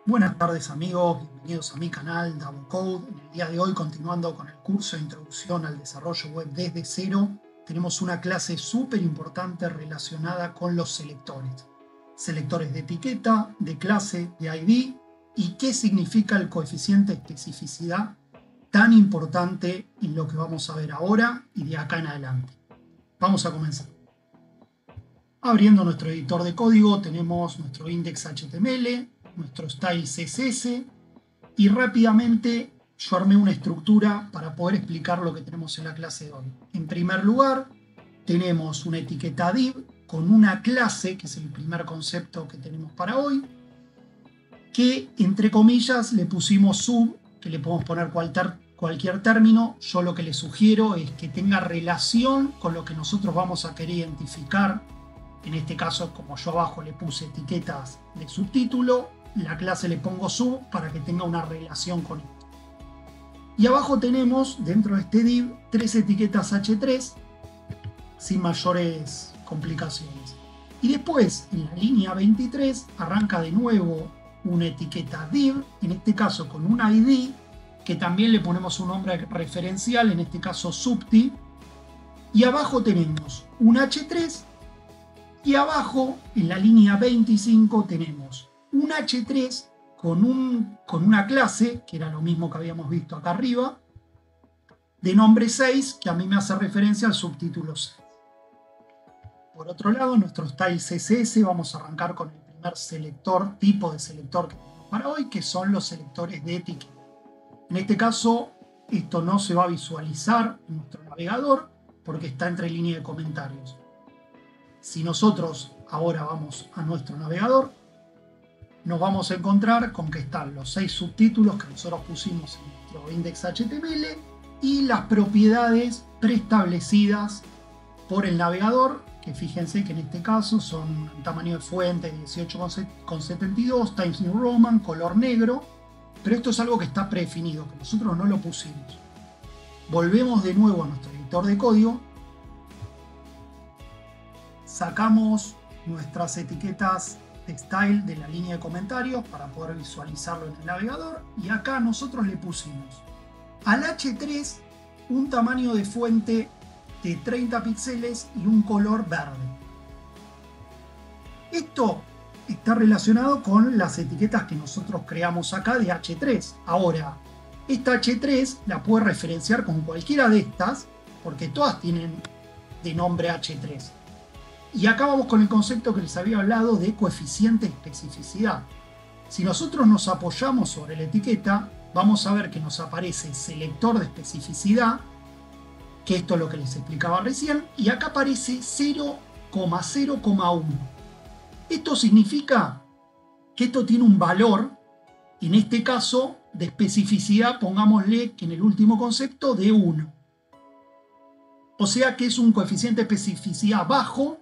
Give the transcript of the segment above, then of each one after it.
Buenas tardes amigos, bienvenidos a mi canal Double Code. En el día de hoy, continuando con el curso de Introducción al Desarrollo Web desde cero, tenemos una clase súper importante relacionada con los selectores. Selectores de etiqueta, de clase, de ID y qué significa el coeficiente de especificidad tan importante en lo que vamos a ver ahora y de acá en adelante. Vamos a comenzar. Abriendo nuestro editor de código tenemos nuestro index.html, nuestro style CSS y rápidamente yo armé una estructura para poder explicar lo que tenemos en la clase de hoy. En primer lugar tenemos una etiqueta div con una clase, que es el primer concepto que tenemos para hoy, que entre comillas le pusimos sub, que le podemos poner cualquier término. Yo lo que les sugiero es que tenga relación con lo que nosotros vamos a querer identificar. En este caso, como yo abajo le puse etiquetas de subtítulo, la clase le pongo sub para que tenga una relación con esto. Y abajo tenemos, dentro de este div, tres etiquetas h3 sin mayores complicaciones. Y después, en la línea 23, arranca de nuevo una etiqueta div, en este caso con un ID, que también le ponemos un nombre referencial, en este caso subti. Y abajo tenemos un h3. Y abajo, en la línea 25, tenemos un h3 con una clase, que era lo mismo que habíamos visto acá arriba, de nombre 6, que a mí me hace referencia al subtítulo 6. Por otro lado, en nuestro style CSS vamos a arrancar con el primer tipo de selector que tenemos para hoy, que son los selectores de etiqueta. En este caso, esto no se va a visualizar en nuestro navegador porque está entre línea de comentarios. Si nosotros ahora vamos a nuestro navegador, nos vamos a encontrar con que están los 6 subtítulos que nosotros pusimos en nuestro index.html y las propiedades preestablecidas por el navegador, que fíjense que en este caso son tamaño de fuente 18,72, Times New Roman, color negro, pero esto es algo que está predefinido, que nosotros no lo pusimos. Volvemos de nuevo a nuestro editor de código, sacamos nuestras etiquetas de style de la línea de comentarios para poder visualizarlo en el navegador, y acá nosotros le pusimos al h3 un tamaño de fuente de 30 píxeles y un color verde. Esto está relacionado con las etiquetas que nosotros creamos acá de h3. Ahora, esta h3 la puede referenciar con cualquiera de estas porque todas tienen de nombre h3. Y acá vamos con el concepto que les había hablado de coeficiente de especificidad. Si nosotros nos apoyamos sobre la etiqueta, vamos a ver que nos aparece selector de especificidad, que esto es lo que les explicaba recién, y acá aparece 0,0,1. Esto significa que esto tiene un valor, en este caso de especificidad, pongámosle que en el último concepto de 1. O sea que es un coeficiente de especificidad bajo,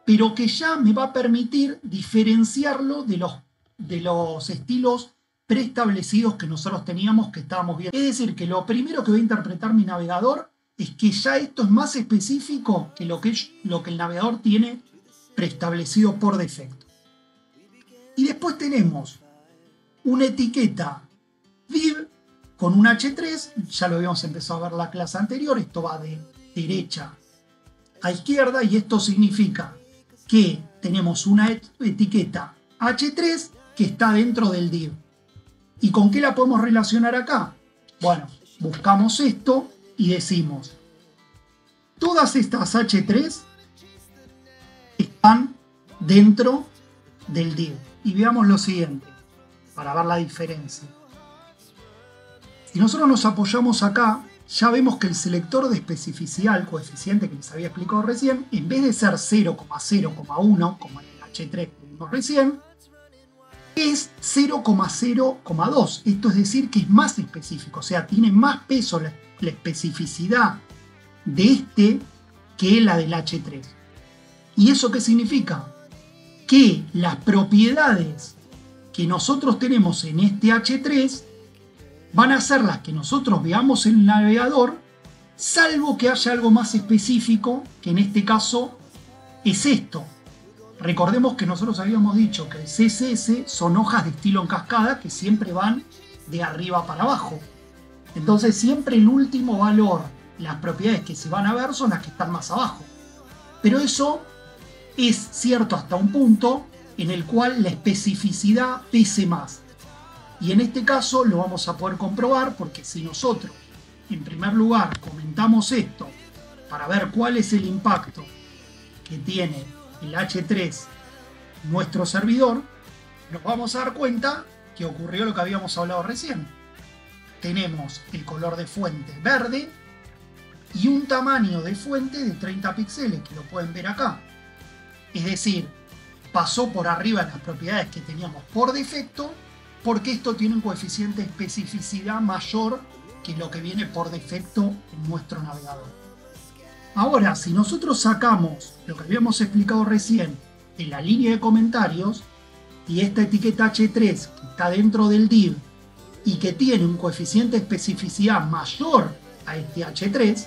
pero que ya me va a permitir diferenciarlo de los estilos preestablecidos que nosotros teníamos, que estábamos viendo. Es decir, que lo primero que va a interpretar mi navegador es que ya esto es más específico que lo que el navegador tiene preestablecido por defecto. Y después tenemos una etiqueta div con un h3, ya lo habíamos empezado a ver en la clase anterior, esto va de derecha a izquierda y esto significa que tenemos una etiqueta h3 que está dentro del div. ¿Y con qué la podemos relacionar acá? Bueno, buscamos esto y decimos, todas estas h3 están dentro del div. Y veamos lo siguiente, para ver la diferencia. Si nosotros nos apoyamos acá, ya vemos que el selector de especificidad, el coeficiente que les había explicado recién, en vez de ser 0,0,1, como en el h3 que vimos recién, es 0,0,2. Esto es decir que es más específico, o sea, tiene más peso la especificidad de este que la del h3. ¿Y eso qué significa? Que las propiedades que nosotros tenemos en este h3 van a ser las que nosotros veamos en el navegador, salvo que haya algo más específico, que en este caso es esto. Recordemos que nosotros habíamos dicho que el CSS son hojas de estilo en cascada que siempre van de arriba para abajo. Entonces siempre el último valor, las propiedades que se van a ver son las que están más abajo. Pero eso es cierto hasta un punto en el cual la especificidad pese más. Y en este caso lo vamos a poder comprobar porque si nosotros, en primer lugar, comentamos esto para ver cuál es el impacto que tiene el H3 nuestro servidor, nos vamos a dar cuenta que ocurrió lo que habíamos hablado recién. Tenemos el color de fuente verde y un tamaño de fuente de 30 píxeles, que lo pueden ver acá. Es decir, pasó por arriba de las propiedades que teníamos por defecto, porque esto tiene un coeficiente de especificidad mayor que lo que viene por defecto en nuestro navegador. Ahora, si nosotros sacamos lo que habíamos explicado recién de la línea de comentarios y esta etiqueta H3 que está dentro del div y que tiene un coeficiente de especificidad mayor a este H3,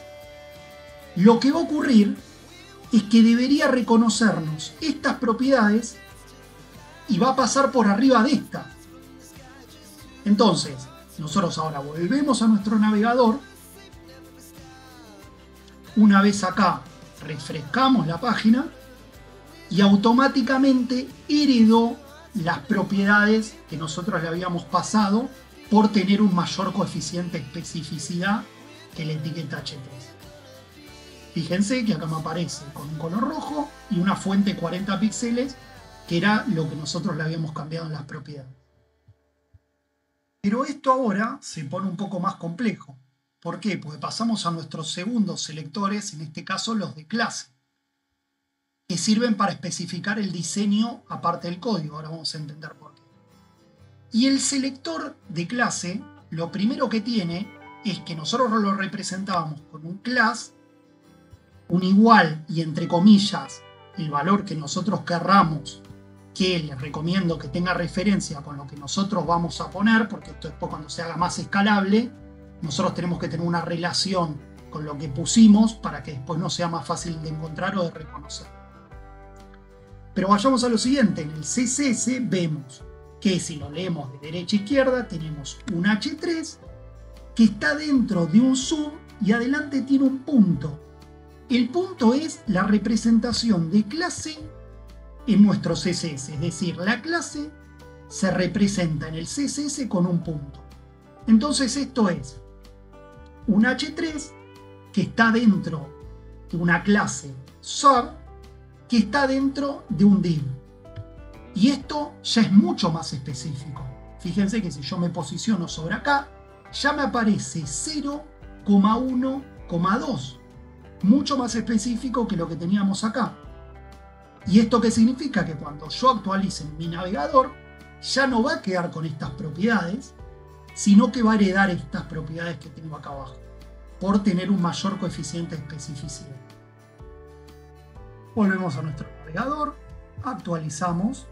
lo que va a ocurrir es que debería reconocernos estas propiedades y va a pasar por arriba de estas. Entonces, nosotros ahora volvemos a nuestro navegador. Una vez acá, refrescamos la página y automáticamente heredó las propiedades que nosotros le habíamos pasado por tener un mayor coeficiente de especificidad que la etiqueta H3. Fíjense que acá me aparece con un color rojo y una fuente de 40 píxeles, que era lo que nosotros le habíamos cambiado en las propiedades. Pero esto ahora se pone un poco más complejo. ¿Por qué? Porque pasamos a nuestros segundos selectores, en este caso los de clase, que sirven para especificar el diseño aparte del código. Ahora vamos a entender por qué. Y el selector de clase, lo primero que tiene es que nosotros lo representábamos con un class, un igual y entre comillas el valor que nosotros querramos, que les recomiendo que tenga referencia con lo que nosotros vamos a poner, porque esto después cuando se haga más escalable, nosotros tenemos que tener una relación con lo que pusimos para que después no sea más fácil de encontrar o de reconocer. Pero vayamos a lo siguiente, en el CSS vemos que si lo leemos de derecha a izquierda tenemos un H3 que está dentro de un sub y adelante tiene un punto. El punto es la representación de clase en nuestro CSS, es decir, la clase se representa en el CSS con un punto. Entonces esto es un H3 que está dentro de una clase sub que está dentro de un div. Y esto ya es mucho más específico. Fíjense que si yo me posiciono sobre acá, ya me aparece 0,1,2. Mucho más específico que lo que teníamos acá. ¿Y esto qué significa? Que cuando yo actualice en mi navegador, ya no va a quedar con estas propiedades, sino que va a heredar estas propiedades que tengo acá abajo, por tener un mayor coeficiente de especificidad. Volvemos a nuestro navegador, actualizamos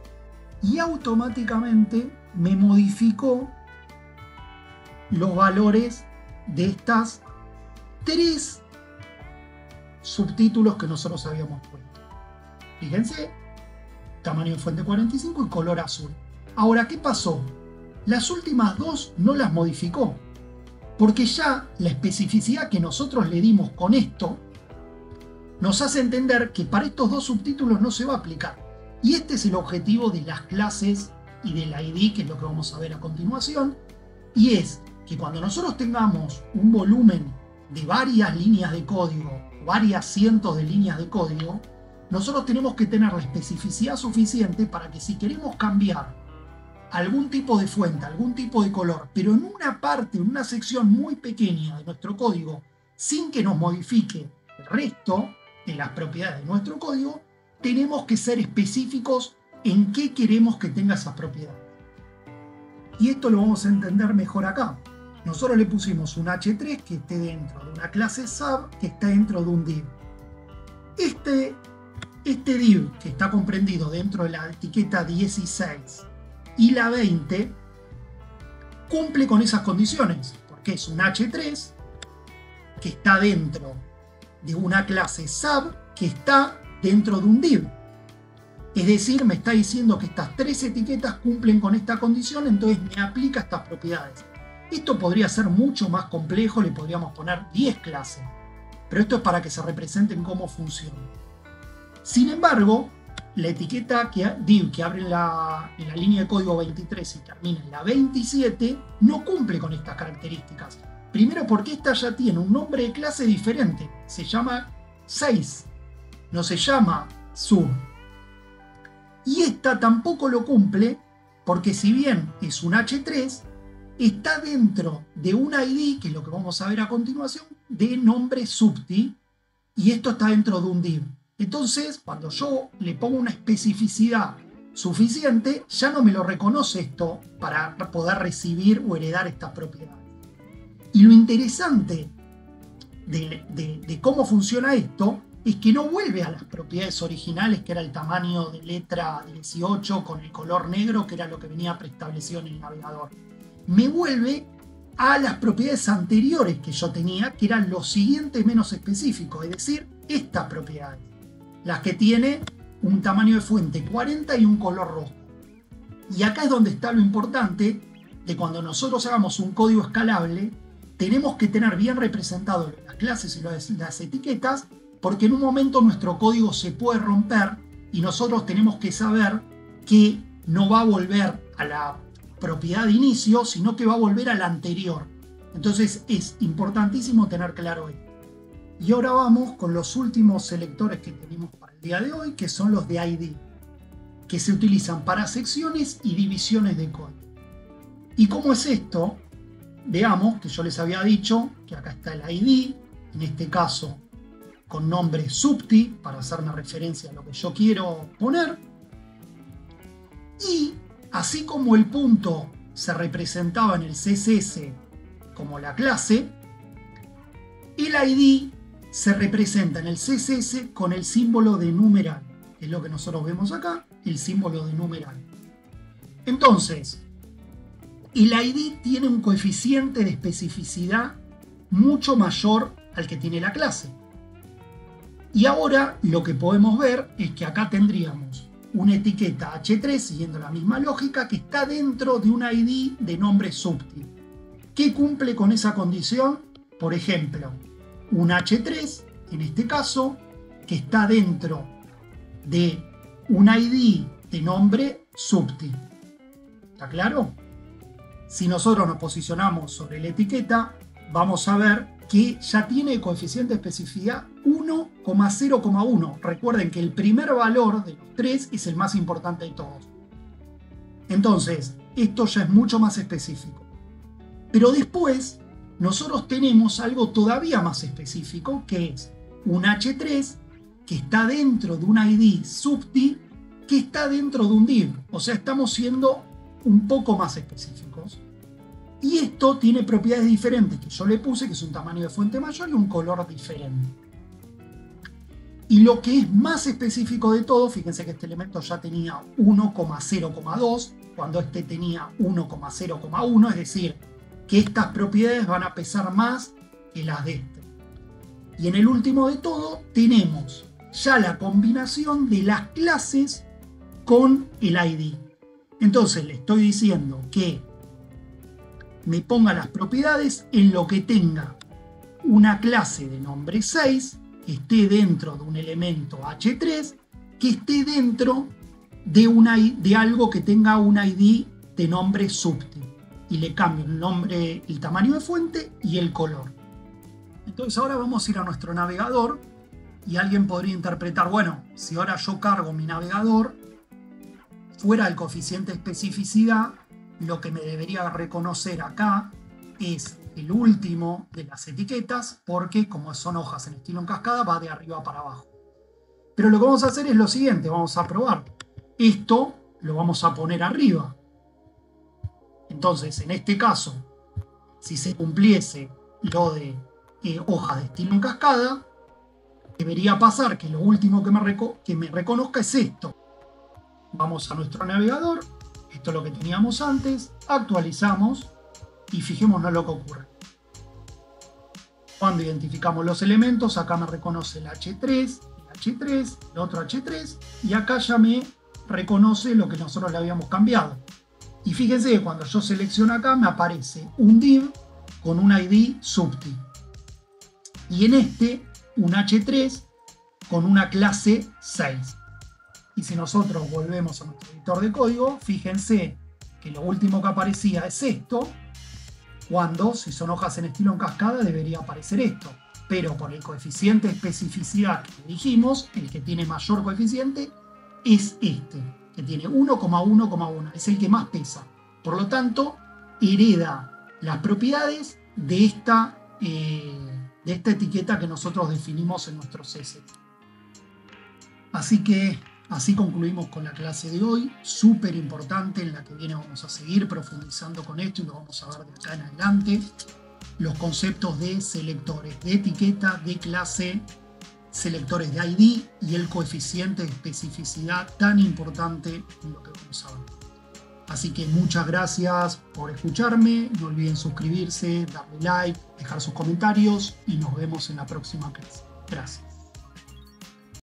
y automáticamente me modificó los valores de estas tres subtítulos que nosotros habíamos puesto. Fíjense, tamaño de fuente 45 y color azul. Ahora, ¿qué pasó? Las últimas dos no las modificó, porque ya la especificidad que nosotros le dimos con esto nos hace entender que para estos dos subtítulos no se va a aplicar. Y este es el objetivo de las clases y del ID, que es lo que vamos a ver a continuación, y es que cuando nosotros tengamos un volumen de varias líneas de código, varias cientos de líneas de código, nosotros tenemos que tener la especificidad suficiente para que si queremos cambiar algún tipo de fuente, algún tipo de color, pero en una parte, en una sección muy pequeña de nuestro código, sin que nos modifique el resto de las propiedades de nuestro código, tenemos que ser específicos en qué queremos que tenga esas propiedades. Y esto lo vamos a entender mejor acá. Nosotros le pusimos un H3 que esté dentro de una clase sub que está dentro de un div. Este div que está comprendido dentro de la etiqueta 16 y la 20 cumple con esas condiciones, porque es un H3 que está dentro de una clase sub que está dentro de un div. Es decir, me está diciendo que estas 3 etiquetas cumplen con esta condición, entonces me aplica estas propiedades. Esto podría ser mucho más complejo, le podríamos poner 10 clases, pero esto es para que se representen cómo funciona. Sin embargo, la etiqueta div que abre en la línea de código 23 y termina en la 27 no cumple con estas características. Primero porque esta ya tiene un nombre de clase diferente, se llama 6, no se llama sub. Y esta tampoco lo cumple porque si bien es un H3, está dentro de un ID, que es lo que vamos a ver a continuación, de nombre subti, y esto está dentro de un div. Entonces, cuando yo le pongo una especificidad suficiente, ya no me lo reconoce esto para poder recibir o heredar estas propiedades. Y lo interesante de cómo funciona esto es que no vuelve a las propiedades originales, que era el tamaño de letra 18 con el color negro, que era lo que venía preestablecido en el navegador. Me vuelve a las propiedades anteriores que yo tenía, que eran los siguientes menos específicos, es decir, estas propiedades, las que tiene un tamaño de fuente 40 y un color rojo. Y acá es donde está lo importante de cuando nosotros hagamos un código escalable, tenemos que tener bien representados las clases y las etiquetas, porque en un momento nuestro código se puede romper y nosotros tenemos que saber que no va a volver a la propiedad de inicio, sino que va a volver a la anterior. Entonces es importantísimo tener claro esto. Y ahora vamos con los últimos selectores que tenemos para el día de hoy, que son los de ID, que se utilizan para secciones y divisiones de código. ¿Y cómo es esto? Veamos que yo les había dicho que acá está el ID, en este caso con nombre subti, para hacer una referencia a lo que yo quiero poner. Y así como el punto se representaba en el CSS como la clase, el ID se representa en el CSS con el símbolo de numeral, que es lo que nosotros vemos acá, el símbolo de numeral. Entonces, el ID tiene un coeficiente de especificidad mucho mayor al que tiene la clase. Y ahora lo que podemos ver es que acá tendríamos una etiqueta H3, siguiendo la misma lógica, que está dentro de un ID de nombre subti. ¿Qué cumple con esa condición? Por ejemplo, un H3, en este caso, que está dentro de un ID de nombre subti. ¿Está claro? Si nosotros nos posicionamos sobre la etiqueta, vamos a ver que ya tiene coeficiente de especificidad 1,0,1. Recuerden que el primer valor de los 3 es el más importante de todos. Entonces, esto ya es mucho más específico. Pero después, nosotros tenemos algo todavía más específico, que es un H3 que está dentro de un ID subti, que está dentro de un div. O sea, estamos siendo un poco más específicos. Y esto tiene propiedades diferentes que yo le puse, que es un tamaño de fuente mayor y un color diferente. Y lo que es más específico de todo, fíjense que este elemento ya tenía 1,0,2, cuando este tenía 1,0,1, es decir, que estas propiedades van a pesar más que las de este. Y en el último de todo tenemos ya la combinación de las clases con el ID. Entonces le estoy diciendo que me ponga las propiedades en lo que tenga una clase de nombre 6, que esté dentro de un elemento H3, que esté dentro de algo que tenga un ID de nombre subti. Y le cambio el nombre, el tamaño de fuente y el color. Entonces ahora vamos a ir a nuestro navegador y alguien podría interpretar, bueno, si ahora yo cargo mi navegador, fuera del coeficiente de especificidad, lo que me debería reconocer acá es el último de las etiquetas, porque como son hojas en estilo en cascada, va de arriba para abajo. Pero lo que vamos a hacer es lo siguiente, vamos a probar. Esto lo vamos a poner arriba. Entonces, en este caso, si se cumpliese lo de hojas de estilo en cascada, debería pasar que lo último que me reconozca es esto. Vamos a nuestro navegador, esto es lo que teníamos antes, actualizamos y fijémonos lo que ocurre. Cuando identificamos los elementos, acá me reconoce el H3, el H3, el otro H3, y acá ya me reconoce lo que nosotros le habíamos cambiado. Y fíjense que cuando yo selecciono acá me aparece un div con un ID subty. Y en este un h3 con una clase 6. Y si nosotros volvemos a nuestro editor de código, fíjense que lo último que aparecía es esto, cuando si son hojas en estilo en cascada debería aparecer esto. Pero por el coeficiente de especificidad que dijimos, el que tiene mayor coeficiente es este, que tiene 1,1,1, es el que más pesa. Por lo tanto, hereda las propiedades de esta etiqueta que nosotros definimos en nuestro CSS. Así que así concluimos con la clase de hoy, súper importante, en la que viene vamos a seguir profundizando con esto y lo vamos a ver de acá en adelante. Los conceptos de selectores de etiqueta, de clase, selectores de ID y el coeficiente de especificidad tan importante en lo que vamos a ver. Así que muchas gracias por escucharme, no olviden suscribirse, darle like, dejar sus comentarios y nos vemos en la próxima clase. Gracias.